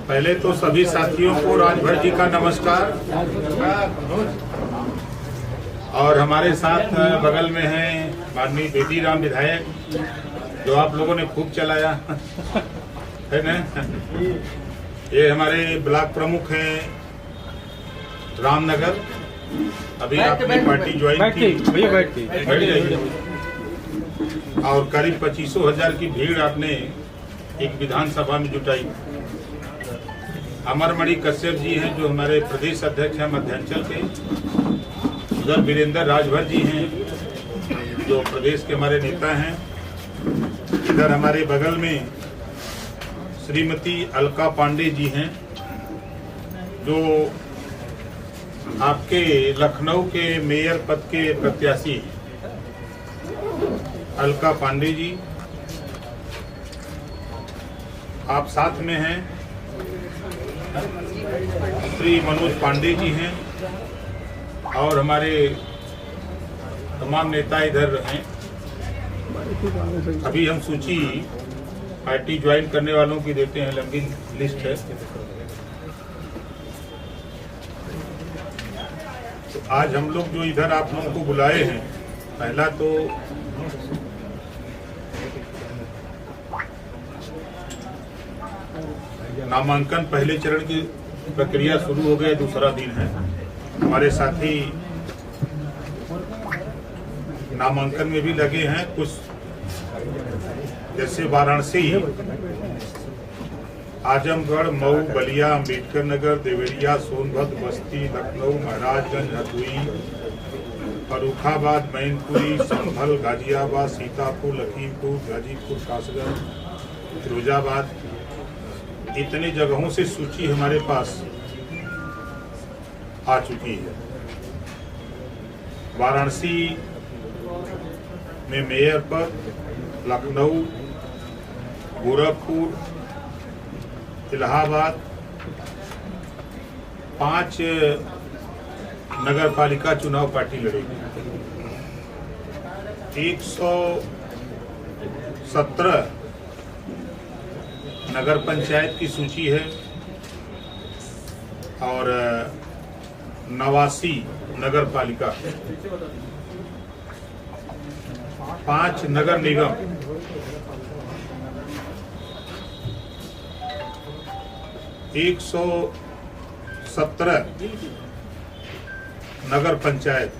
पहले तो सभी साथियों को राजभर जी का नमस्कार। और हमारे साथ बगल में हैं माननीय बेदी राम विधायक, जो आप लोगों ने खूब चलाया है ना। ये हमारे ब्लॉक प्रमुख हैं रामनगर, अभी आपने पार्टी ज्वाइन की, बैठ जाइए। और करीब 25,000 की भीड़ आपने एक विधानसभा में जुटाई। अमरमणि कश्यप जी हैं जो हमारे प्रदेश अध्यक्ष हैं मध्यांचल के। उधर वीरेंद्र राजभर जी हैं जो प्रदेश के हमारे नेता हैं। इधर हमारे बगल में श्रीमती अलका पांडे जी हैं जो आपके लखनऊ के मेयर पद के प्रत्याशी हैं। अलका पांडे जी, आप साथ में हैं। श्री मनोज पांडे जी हैं और हमारे तमाम नेता इधर हैं। अभी हम सूची पार्टी ज्वाइन करने वालों की देते हैं, लंबी लिस्ट है। तो आज हम लोग जो इधर आप लोगों को बुलाए हैं, पहला तो नामांकन पहले चरण की प्रक्रिया शुरू हो गई, दूसरा दिन है। हमारे साथी नामांकन में भी लगे हैं। कुछ जैसे वाराणसी, आजमगढ़, मऊ, बलिया, अम्बेडकर नगर, देवरिया, सोनभद्र, बस्ती, लखनऊ, महाराजगंज, हरदोई, फर्रुखाबाद, मैनपुरी, संभल, गाजियाबाद, सीतापुर, लखीमपुर, गाजीपुर, कासगंज, फिरोजाबाद, इतने जगहों से सूची हमारे पास आ चुकी है। वाराणसी में मेयर पद, लखनऊ, गोरखपुर, इलाहाबाद, 5 नगर पालिका चुनाव पार्टी लड़ेगी। 117 नगर पंचायत की सूची है और 89 नगर पालिका, 5 नगर निगम, 117 नगर पंचायत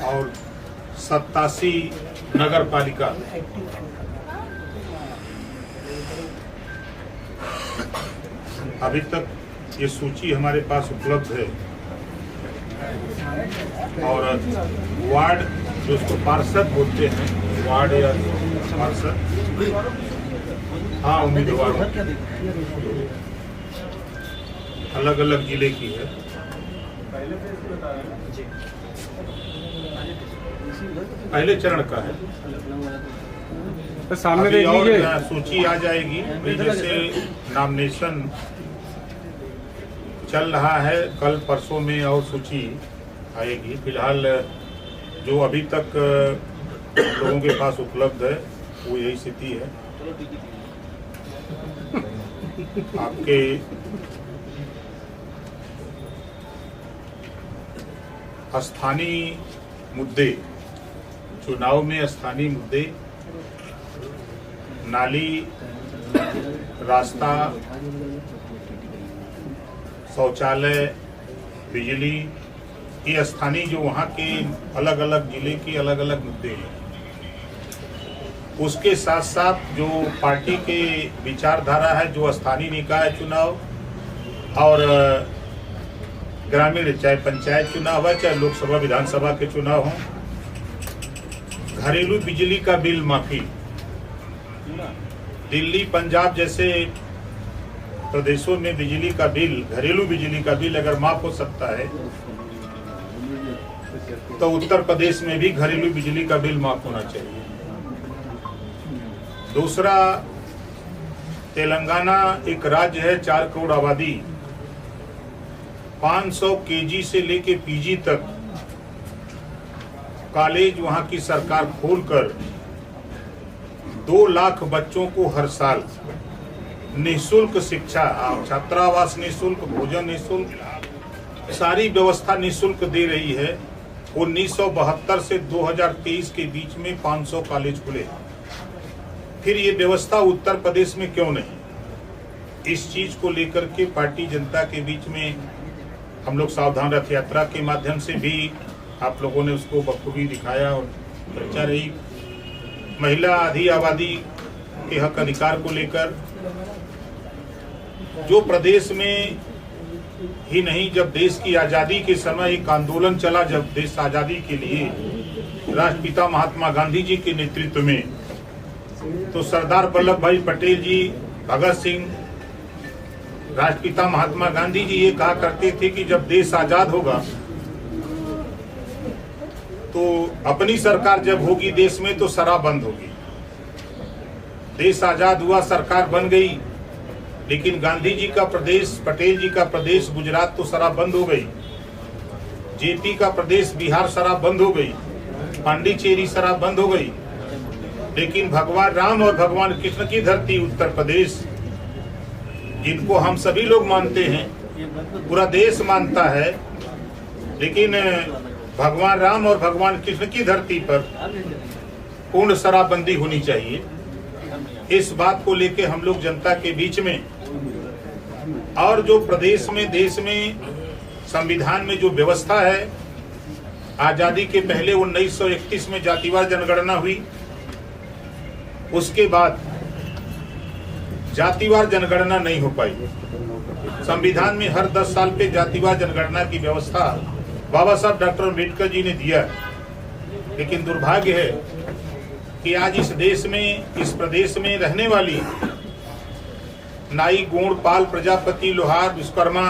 और 87 नगर पालिका। अभी तक ये सूची हमारे पास उपलब्ध है। और वार्ड, जो उसको पार्षद बोलते हैं, वार्ड या पार्षद, हाँ, उम्मीदवार अलग अलग जिले की है। पहले चरण का है। तो सामने देख लीजिए, सूची आ जाएगी। जैसे नॉमिनेशन चल रहा है, कल परसों में और सूची आएगी। फिलहाल जो अभी तक लोगों के पास उपलब्ध है वो यही स्थिति है। आपके स्थानीय मुद्दे, चुनाव में स्थानीय मुद्दे, नाली, रास्ता, शौचालय, बिजली, ये स्थानीय जो वहाँ के अलग अलग जिले के अलग अलग मुद्दे हैं। उसके साथ साथ जो पार्टी के विचारधारा है, जो स्थानीय निकाय चुनाव और ग्रामीण, चाहे पंचायत चुनाव है, चाहे लोकसभा विधानसभा के चुनाव हों, घरेलू बिजली का बिल माफी। दिल्ली, पंजाब जैसे प्रदेशों में बिजली का बिल, घरेलू बिजली का बिल अगर माफ हो सकता है, तो उत्तर प्रदेश में भी घरेलू बिजली का बिल माफ होना चाहिए। दूसरा, तेलंगाना एक राज्य है, 4 करोड़ आबादी, 500 केजी से लेके पीजी तक कॉलेज वहां की सरकार खोलकर 2 लाख बच्चों को हर साल निःशुल्क शिक्षा, छात्रावास निःशुल्क, भोजन निःशुल्क, सारी व्यवस्था निःशुल्क दे रही है। 1972 से 2023 के बीच में 500 कॉलेज खुले। फिर ये व्यवस्था उत्तर प्रदेश में क्यों नहीं? इस चीज को लेकर के पार्टी जनता के बीच में हम लोग सावधान रथ यात्रा के माध्यम से भी आप लोगों ने उसको बखूबी दिखाया और चर्चा रही। महिला आधी आबादी के हक अधिकार को लेकर जो प्रदेश में ही नहीं, जब देश की आजादी के समय एक आंदोलन चला, जब देश आजादी के लिए राष्ट्रपिता महात्मा गांधी जी के नेतृत्व में, तो सरदार वल्लभ भाई पटेल जी, भगत सिंह, राष्ट्रपिता महात्मा गांधी जी ये कहा करते थे कि जब देश आजाद होगा तो अपनी सरकार जब होगी देश में तो शराब बंद होगी। देश आजाद हुआ, सरकार बन गई, लेकिन गांधी जी का प्रदेश, पटेल जी का प्रदेश गुजरात तो शराब बंद हो गई, जेपी का प्रदेश बिहार शराब बंद हो गई, पांडिचेरी शराब बंद हो गई, लेकिन भगवान राम और भगवान कृष्ण की धरती उत्तर प्रदेश, जिनको हम सभी लोग मानते हैं, पूरा देश मानता है, लेकिन भगवान राम और भगवान कृष्ण की धरती पर पूर्ण शराबबंदी होनी चाहिए। इस बात को लेके हम लोग जनता के बीच में, और जो प्रदेश में, देश में संविधान में जो व्यवस्था है, आजादी के पहले 1931 में जातिवार जनगणना हुई, उसके बाद जातिवार जनगणना नहीं हो पाई। संविधान में हर 10 साल पे जातिवार जनगणना की व्यवस्था बाबा साहब डॉक्टर अम्बेडकर जी ने दिया, लेकिन दुर्भाग्य है कि आज इस देश में, इस प्रदेश में रहने वाली नाई, गोंड, पाल, प्रजापति, लोहार, विश्वकर्मा,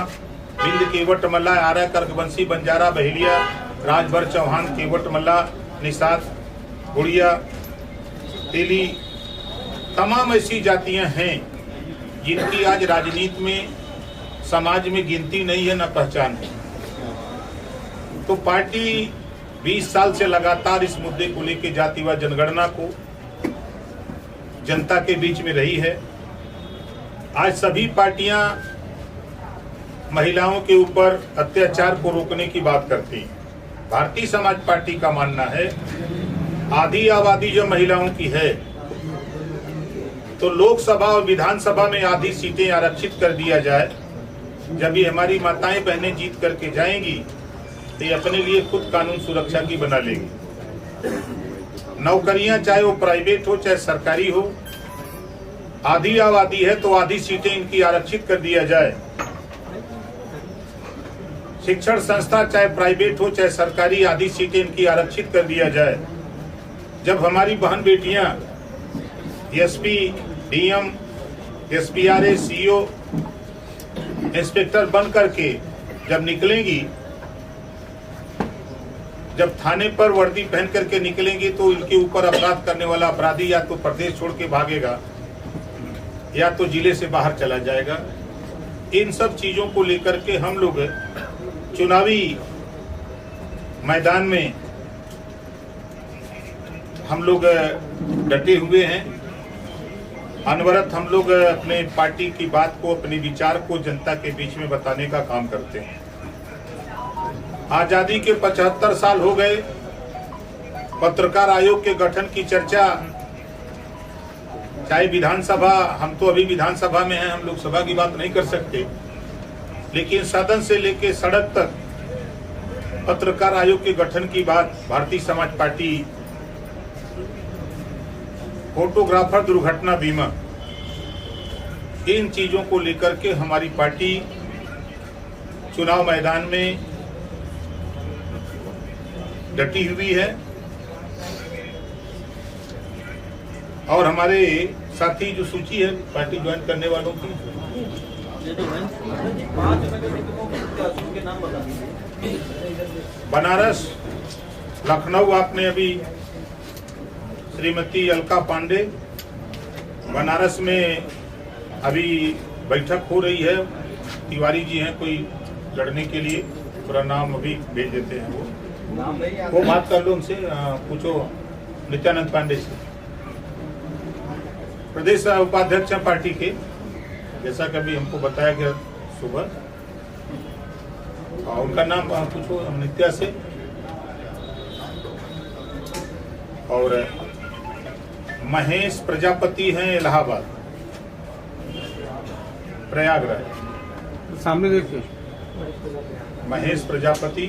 बिंद, केवट, मल्ला, आर्य, कर्कवंशी, बंजारा, बहेलिया, राजभर, चौहान, केवट, मल्ला, निषाद, गुड़िया, तेली, तमाम ऐसी जातियां हैं जिनकी आज राजनीति में, समाज में गिनती नहीं है, न पहचान है। तो पार्टी 20 साल से लगातार इस मुद्दे को लेकर जातिवार जनगणना को जनता के बीच में रही है। आज सभी पार्टियां महिलाओं के ऊपर अत्याचार को रोकने की बात करती हैं। भारतीय समाज पार्टी का मानना है आधी आबादी जो महिलाओं की है, तो लोकसभा और विधानसभा में आधी सीटें आरक्षित कर दिया जाए। जब ये हमारी माताएं बहनें जीत करके जाएंगी तो ये अपने लिए खुद कानून सुरक्षा की बना लेगी। नौकरियां चाहे वो प्राइवेट हो चाहे सरकारी हो, आधी आबादी है तो आधी सीटें इनकी आरक्षित कर दिया जाए। शिक्षण संस्था चाहे प्राइवेट हो चाहे सरकारी, आधी सीटें इनकी आरक्षित कर दिया जाए। जब हमारी बहन बेटियां एसपी, डीएम, एसपीआरए, सीओ, इंस्पेक्टर बन करके जब निकलेंगी, जब थाने पर वर्दी पहन करके निकलेंगी, तो इनके ऊपर अपराध करने वाला अपराधी या तो प्रदेश छोड़ के भागेगा या तो जिले से बाहर चला जाएगा। इन सब चीजों को लेकर के हम लोग चुनावी मैदान में हम लोग डटे हुए हैं। अनवरत हम लोग अपने पार्टी की बात को, अपने विचार को जनता के बीच में बताने का काम करते हैं। आजादी के 75 साल हो गए। पत्रकार आयोग के गठन की चर्चा, चाहे विधानसभा, हम तो अभी विधानसभा में हैं, हम लोकसभा की बात नहीं कर सकते, लेकिन सदन से लेके सड़क तक पत्रकार आयोग के गठन की बात भारतीय समाज पार्टी, फोटोग्राफर दुर्घटना बीमा, इन चीजों को लेकर के हमारी पार्टी चुनाव मैदान में डटी हुई है। और हमारे साथी जो सूची है पार्टी ज्वाइन करने वालों की, बनारस, लखनऊ आपने अभी श्रीमती अलका पांडे, बनारस में अभी बैठक हो रही है। तिवारी जी हैं, कोई लड़ने के लिए पूरा नाम अभी भेज देते हैं। वो बात कर लो उनसे, पूछो नित्यानंद पांडे से, प्रदेश उपाध्यक्ष हैं पार्टी के, जैसा कभी हमको बताया गया सुबह। उनका नाम पूछो नित्या से। और महेश प्रजापति हैं इलाहाबाद, प्रयागराज। सामने देखिए महेश प्रजापति।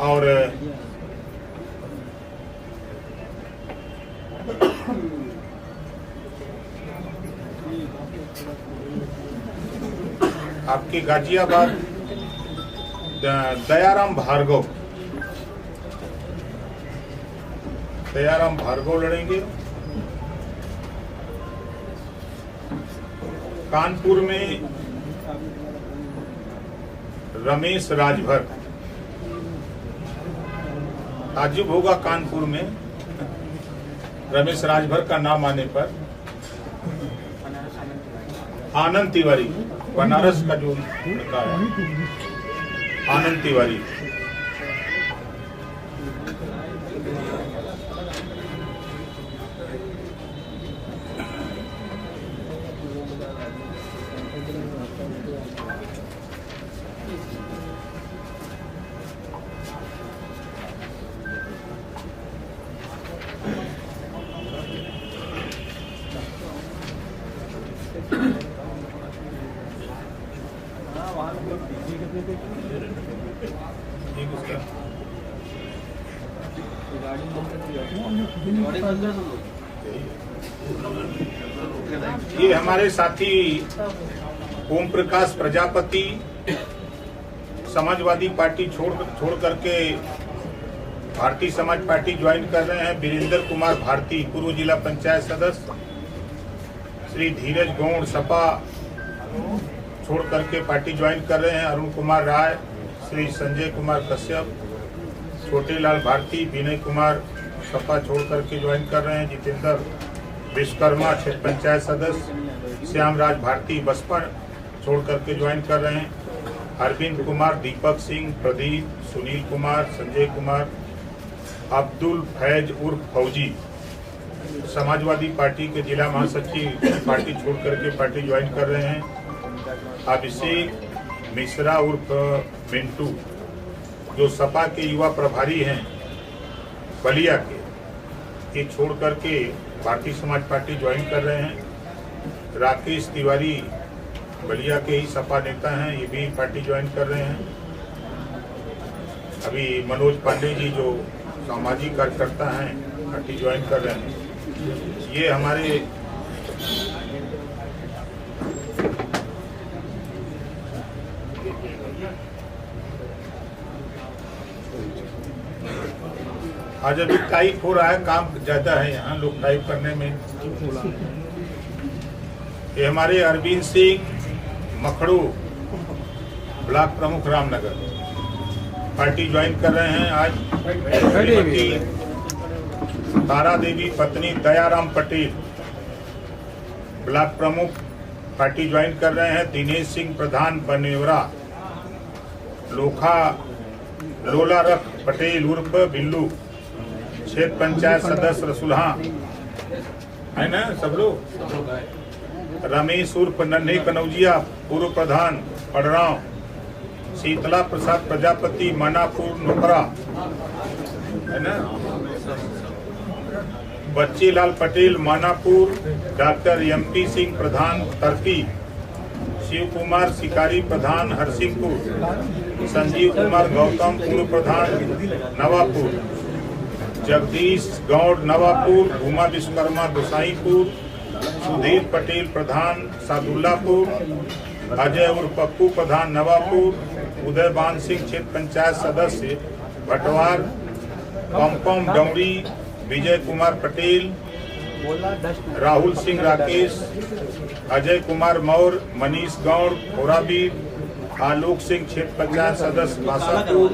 और आपके गाजियाबाद दयाराम भार्गव लड़ेंगे। कानपुर में रमेश राजभर। ताज्जुब होगा कानपुर में रमेश राजभर का नाम आने पर। आनंद तिवारी, बनारस का जो लड़का है आनंद तिवारी। ये हमारे साथी ओम प्रकाश प्रजापति समाजवादी पार्टी छोड़ करके भारतीय समाज पार्टी ज्वाइन कर रहे हैं। वीरेंद्र कुमार भारती पूर्व जिला पंचायत सदस्य। श्री धीरज गौड़ सपा छोड़ करके पार्टी ज्वाइन कर रहे हैं। अरुण कुमार राय, श्री संजय कुमार कश्यप, छोटेलाल भारती, विनय कुमार सपा छोड़ करके ज्वाइन कर रहे हैं। जितेंद्र विश्वकर्मा क्षेत्र पंचायत सदस्य। श्याम राज भारती बसपा छोड़ करके ज्वाइन कर रहे हैं। अरविंद कुमार, दीपक सिंह, प्रदीप, सुनील कुमार, संजय कुमार, अब्दुल फैज उर्फ फौजी समाजवादी पार्टी के जिला महासचिव पार्टी छोड़ करके पार्टी ज्वाइन कर रहे हैं। अभिषेक मिश्रा उर्फ मिंटू जो सपा के युवा प्रभारी हैं बलिया के, ये छोड़ करके भारतीय समाज पार्टी ज्वाइन कर रहे हैं। राकेश तिवारी बलिया के ही सपा नेता हैं, ये भी पार्टी ज्वाइन कर रहे हैं। अभी मनोज पांडे जी जो सामाजिक कार्यकर्ता हैं पार्टी ज्वाइन कर रहे हैं। ये हमारे आज अभी टाइप हो रहा है, काम ज्यादा है यहाँ, लोग टाइप करने में। ये हमारे अरविंद सिंह मखड़ू ब्लॉक प्रमुख रामनगर पार्टी ज्वाइन कर रहे हैं। आज श्रीमती तारा देवी पत्नी दयाराम पटेल ब्लॉक प्रमुख पार्टी ज्वाइन कर रहे हैं। दिनेश सिंह प्रधान बनेवरा, लोला रख पटेल उर्फ बिल्लू क्षेत्र पंचायत सदस्य रसुल्हा, है ना सब लोग। रमेश उर्फ नन्हे कनौजिया पूर्व प्रधान पड़राव। शीतला प्रसाद प्रजापति मनापुर नोकरा, है ना। बच्चीलाल पटेल मानापुर। डॉक्टर एमपी सिंह प्रधान तरकी। शिव कुमार शिकारी प्रधान हरसिंहपुर। संजीव कुमार गौतम पूर्व प्रधान नवापुर। जगदीश गौड़ नवापुर। उमा विश्वकर्मा गोसाईपुर। सुधीर पटेल प्रधान सादुल्लापुर। अजय उर्फ पप्पू प्रधान नवापुर। उदयबान सिंह क्षेत्र पंचायत सदस्य भटवार। पम्पम डौरी। विजय कुमार पटेल। राहुल सिंह राकेश। अजय कुमार मौर्य। मनीष गौड़ खोराबीर। आलोक सिंह क्षेत्र पंचायत सदस्य बासापुर।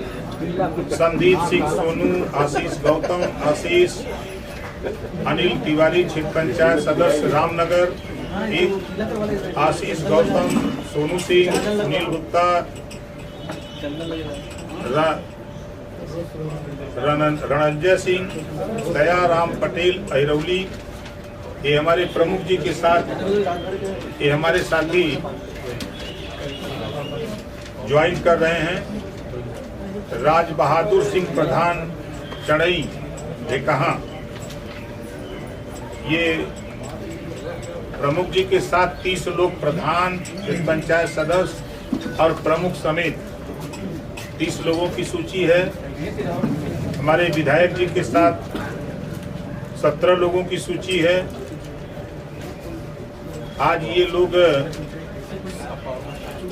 संदीप सिंह सोनू। आशीष गौतम आशीष। अनिल तिवारी क्षेत्र पंचायत सदस्य रामनगर। एक आशीष गौतम, सोनू सिंह, सुनील गुप्ता, रणंजय सिंह, दयाराम पटेल अहिरौली, ये हमारे प्रमुख जी के साथ ये हमारे साथी ज्वाइन कर रहे हैं। राज बहादुर सिंह प्रधान चढ़ई ढेकहा, ये प्रमुख जी के साथ 30 लोग, प्रधान, पंचायत सदस्य और प्रमुख समेत 30 लोगों की सूची है। हमारे विधायक जी के साथ 17 लोगों की सूची है। आज ये लोग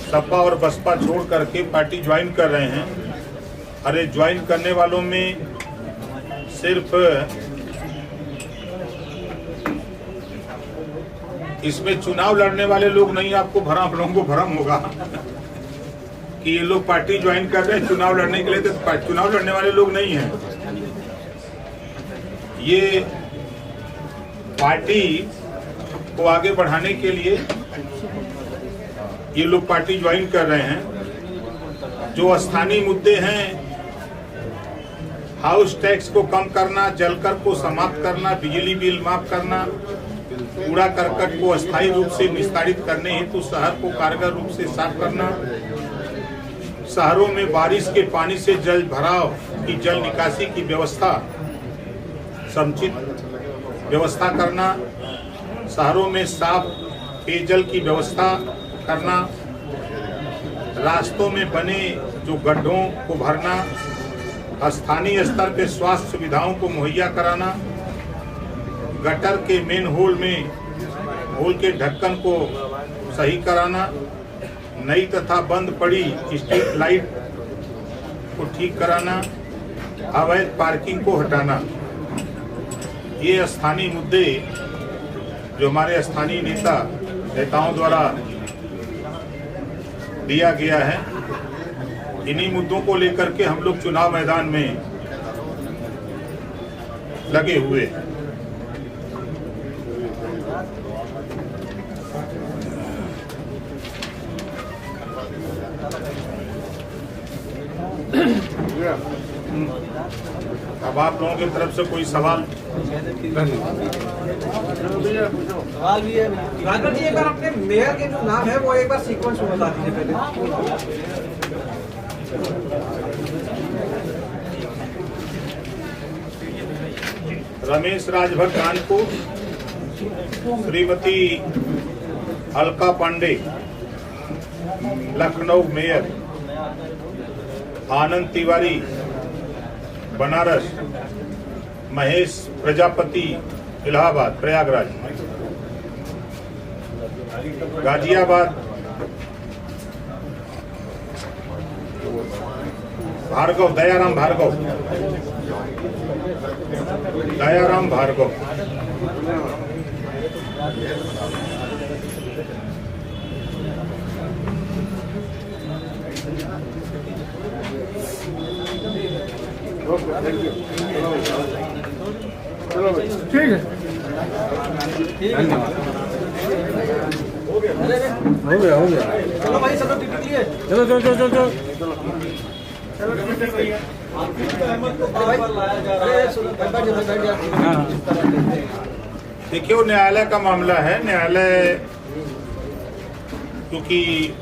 सपा और बसपा छोड़ करके पार्टी ज्वाइन कर रहे हैं। अरे ज्वाइन करने वालों में सिर्फ इसमें चुनाव लड़ने वाले लोग नहीं, आपको भ्रम, लोगों को भ्रम होगा कि ये लोग पार्टी ज्वाइन कर रहे हैं चुनाव लड़ने के लिए, तो चुनाव लड़ने वाले लोग नहीं हैं। ये पार्टी को आगे बढ़ाने के लिए ये लोग पार्टी ज्वाइन कर रहे हैं। जो स्थानीय मुद्दे हैं, हाउस टैक्स को कम करना, जलकर को समाप्त करना, बिजली बिल माफ करना, कूड़ा करकट को अस्थायी रूप से निस्तारित करने हेतु शहर को कारगर रूप से साफ करना, शहरों में बारिश के पानी से जल भराव की जल निकासी की व्यवस्था समुचित व्यवस्था करना, शहरों में साफ पेयजल की व्यवस्था करना, रास्तों में बने जो गड्ढों को भरना, स्थानीय स्तर पे स्वास्थ्य सुविधाओं को मुहैया कराना, गटर के मेन होल में होल के ढक्कन को सही कराना, नई तथा बंद पड़ी स्ट्रीट लाइट को ठीक कराना, अवैध पार्किंग को हटाना। ये स्थानीय मुद्दे जो हमारे स्थानीय नेताओं द्वारा दिया गया है, इन्हीं मुद्दों को लेकर के हम लोग चुनाव मैदान में लगे हुए हैं। अब आप लोगों की तरफ से कोई सवाल? सवाल भी है। राघव जी, एक बार अपने मेयर के जो नाम है वो एक बार सीक्वेंस में बता दीजिए पहले। रमेश राजभर कानपुर, श्रीमती अलका पांडे लखनऊ मेयर, आनंद तिवारी बनारस, महेश प्रजापति इलाहाबाद प्रयागराज, गाजियाबाद भार्गव, दयाराम भार्गव, चलो भाई, ठीक है, हो गया। चलो भाई, सब टिकट लिए। चलो। देखिए, वो न्यायालय का मामला है। न्यायालय क्योंकि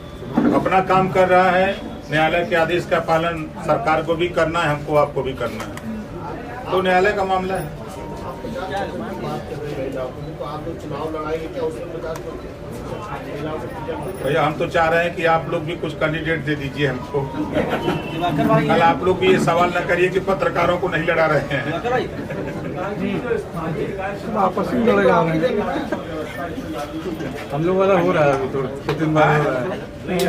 अपना काम कर रहा है, न्यायालय के आदेश का पालन सरकार को भी करना है, हमको आपको भी करना है, तो न्यायालय का मामला है। भैया, हम तो चाह रहे हैं कि आप लोग भी कुछ कैंडिडेट दे दीजिए हमको। कल आप लोग भी ये सवाल न करिए कि पत्रकारों को नहीं लड़ा रहे हैं। आपस में लड़ेगा, हम लोग वाला हो रहा है, तो कुछ दिन बाद हो रहा है। नहीं,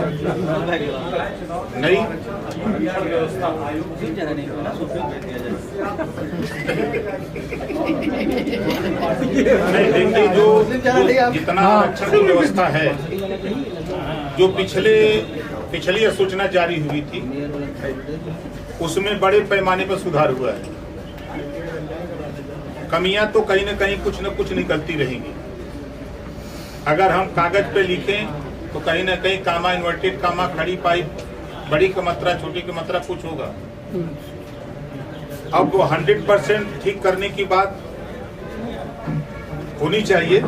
देखिए, जो जितना आरक्षण की व्यवस्था है, जो पिछली सूचना जारी हुई थी, उसमें बड़े पैमाने पर सुधार हुआ है। कमियां तो कहीं न कहीं कुछ न कुछ निकलती रहेंगी, अगर हम कागज पे लिखें तो कहीं ना कहीं कामा, इन्वर्टेड कामा, खड़ी पाइप, बड़ी की मात्रा, छोटी की मात्रा कुछ होगा। अब वो 100% ठीक करने की बात होनी चाहिए,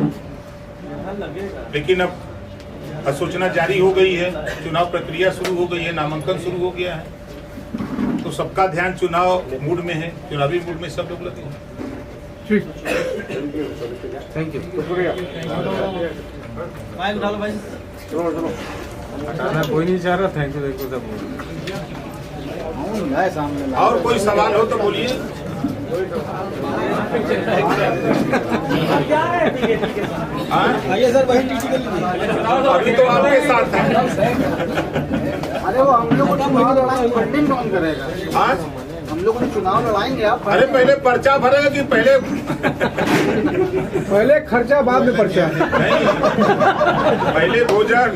लेकिन अब अधिसूचना जारी हो गई है, चुनाव प्रक्रिया शुरू हो गई है, नामांकन शुरू हो गया है, तो सबका ध्यान चुनाव मूड में है, चुनावी मूड में सब लोग लगे हैं। ठीक, थैंक यू। हटाना कोई नहीं चाह रहा, थैंक यू देखो सब। और कोई सवाल हो तो बोलिए। आइए सर, वही टीटी कर लीजिए। अभी तो आपके साथ है। अरे वो हम लोग चुनाव लड़ाएंगे, फंडिंग कौन करेगा? आज हम लोग चुनाव लड़ाएंगे आप। अरे पहले पर्चा भरेगा कि पहले पहले खर्चा बाद में पर्चा। नहीं, पहले भोजन।